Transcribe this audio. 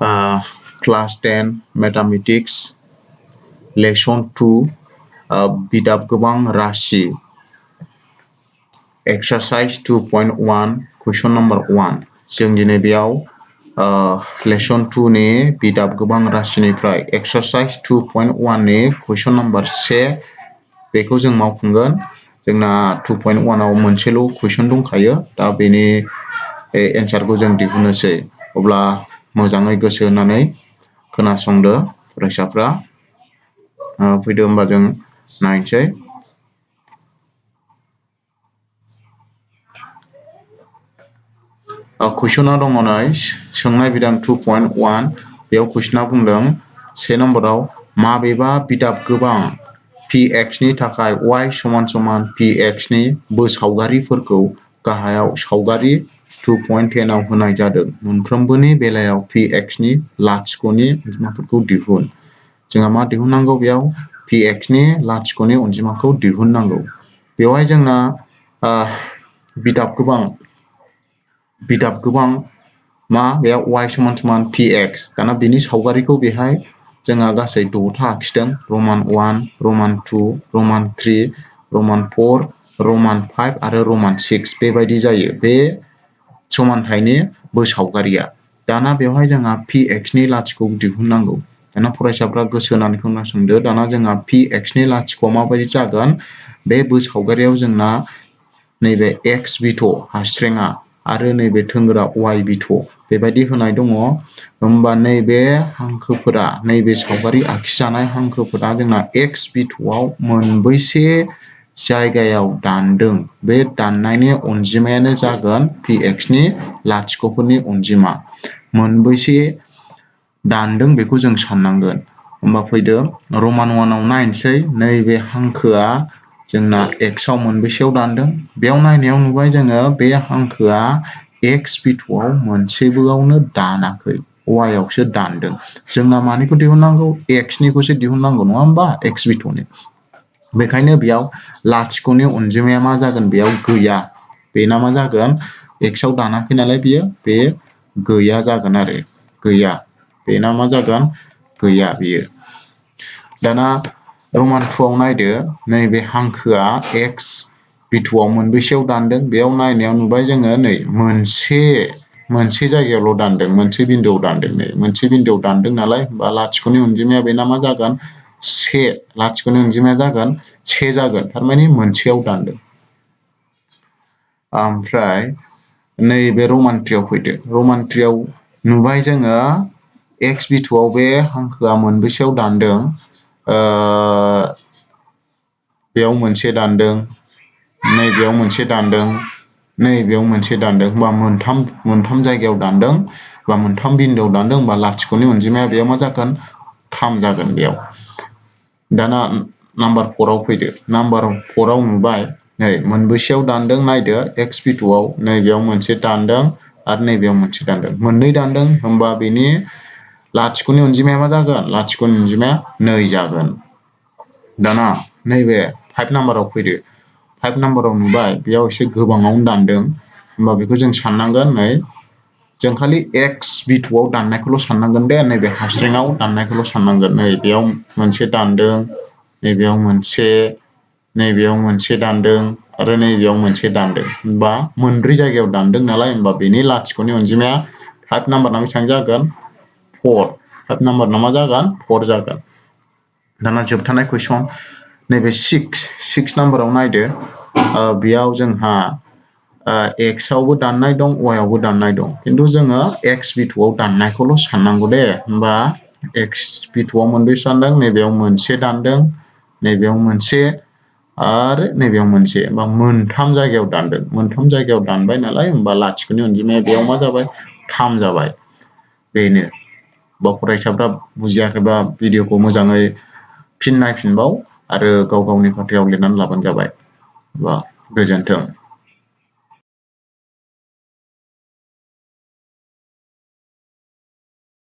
Class 10 mathematics lesson 2 बिदाब गोबां राशि exercise 2.1 question number 1 जों दिनै बेयाव लेसन 2 नि बिदाब गोबां राशिनिफ्राय एक्सारसाइज 2.1 नि क्वेश्चन नंबर 1 बेखौ जों मावफुंगोन जोंना 2.1 आव मोनसेल' क्वेश्चन दंखायो दा बेनि एन्सारखौ जों दिहुननोसै अब्ला मोजाङै गोसो होनानै खोनासंदो फरायसाफ्रा फैदो होनबा जों नायनोसै कुइसना दङ नै सोंनाय बिदां 2.1 बेयाव कुइसना बुंदों से नम्बराव माबेबा बिदाब गोबां px नि थाखाय y समान समान px नि बोसावगारिफोरखौ गाहायाव सावगारि 2.10 आव होनाय जादों मोनफ्रोमबोनि बेलायाव px नि लाथिख'नि अनजिमाफोरखौ दिहुन जोंहा मा दिहुननांगौ बेयाव px नि लाथिख'नि अनजिमाखौ दिहुननांगौ बेवहाय जोंना बिदाब गोबां मा बेयाव y समान समान px दाना बिनि सावगारिखौ बेहाय जोंहा गासै 6था आखिदों रमान 1 रमान 2 रमान 3 रमान 4 रमान 5 आरो रमान 6 बेबायदि जायो बे समानथायनि बोसावगारिया दाना बेवहाय जोंहा px नि लाथिखौ दिहुननांगौ दाना फरायसाफ्रा गोसो होनानै खोनासंदो दाना जोंहा px नि लाथिख'आ माबायदि जागोन बे बोसावगारियाव जोंना नैबे x बिथ' हास्रेङा आरो नैबे थोंगोरा y बिथ' बेबायदि होनाय दङ होमबा नैबे हांखोफोरा नैबे सावगारि आखिजानाय हांखोफोरा जोंना x बिथ'आव मोनबैसे जायगायाव दानदों बे दाननायनि अनजिमायानो जागोन px नि लाथिख'फोरनि अनजिमा मोनबैसे दानदों बेखौ जों साननांगोन होमबा फैदो रमान 1 आव नायनोसै नैबे हांखोआ जोंना x आव मोनबेसेयाव दानदों बेयाव नायनायाव नुबाय जोङो बे हांखोआ x बिथ'आव मोनसेबोआवनो दानाखै y आवसो दानदों जोंना मानिखौ दिहुननांगौ x निखौसो दिहुननांगौ नङा होमबा x बिथ'नि बेखायनो बेयाव लाथिख'नि अनजिमाया मा जागोन बेयाव गैया बेना मा जागोन x आव दानाखै नालाय बियो बे गैया जागोन आरो गैया बेना मा जागोन गैया बियो दाना रमान 2 आव नायदो नैबे हांखोआ x बिथ'आव मोनबेसेयाव दानदों बेयाव नायनायाव नुबाय जोङो नै मोनसे जायगायावल' दानदों मोनसे बिन्दोआव दानदों नै मोनसे बिन्दोआव दानदों नालाय बा लाथिख'नि अनजिमाया बेना मा जागोन 1 लाथिख'नि अनजिमाया जागोन 1 जागोन थारमाने मोनसेयाव दानदों ओमफ्राय नैबे रमान 3 आव फैदो रमान 3 आव नुबाय जोङो x बिथ'आव बे हांखोआ मोनबेसेयाव दानदों बेयाव मोनसे दानदों नैबेयाव मोनसे दानदों नैबेयाव मोनसे दानदों होमबा मोनथाम जायगायाव दानदों बा मोनथाम बिन्दोआव दानदों होमबा लाथिख'नि अनजिमाया बेयाव मा जागोन 3 जागोन बेयाव दाना नाम्बार 4 आव फैदो नाम्बार 4 आव नुबाय नै मोनबेसेयाव दानदों नायदो x बिथ'आव नैबेयाव मोनसे दानदों आरो नैबेयाव मोनसे दानदों मोननै दानदों होमबा बेनि लाथिख'नि अनजिमाया मा जागोन लाथिख'नि अनजिमाया 2 जागोन दाना नैबे 5 नाम्बाराव फैदो 5 नाम्बाराव नुबाय बेयाव एसे गोबाङावनो दानदों होमबा बेखौ जों साननांगोन नै जों खालि x बिथ'आव दाननायखौल' साननांगोन दे नैबे हास्रेङाव दाननायखौल' साननांगोन नै बेयाव मोनसे दानदों नैबेयाव मोनसे दानदों आरो नैबेयाव मोनसे दानदों होमबा मोनब्रै जायगायाव दानदों नालाय होमबा बेनि लाथिख'नि अनजिमाया 5 नाम्बारना बेसेबां जागोन 4 5 नाम्बारना मा जागोन 4 जागोन दाना जोबथानाय कुइसन नैबे 6 नाम्बाराव नायदो बेयाव जोंहा x आवबो दाननाय दं y आवबो दाननाय दं खिन्थु जोङो x बिथ'आव दाननायखौल' साननांगौ दे होमबा x बिथ'आव मोनबेसे दानदों नैबेयाव मोनसे दानदों नैबेयाव मोनसे आरो नैबेयाव मोनसे होमबा मोनथाम जायगायाव दानदों मोनथाम जायगायाव दानबाय नालाय होमबा लाथिख'नि अनजिमाया बेयाव मा जाबाय 3 जाबाय बेनो बा फरायसाफ्रा बुजियाखैबा भिडिअखौ मोजाङै फिन नायफिनबाव आरो गाव गावनि खाथायाव लिरनानै लाबानो जाबाय बा गोजोन्थों।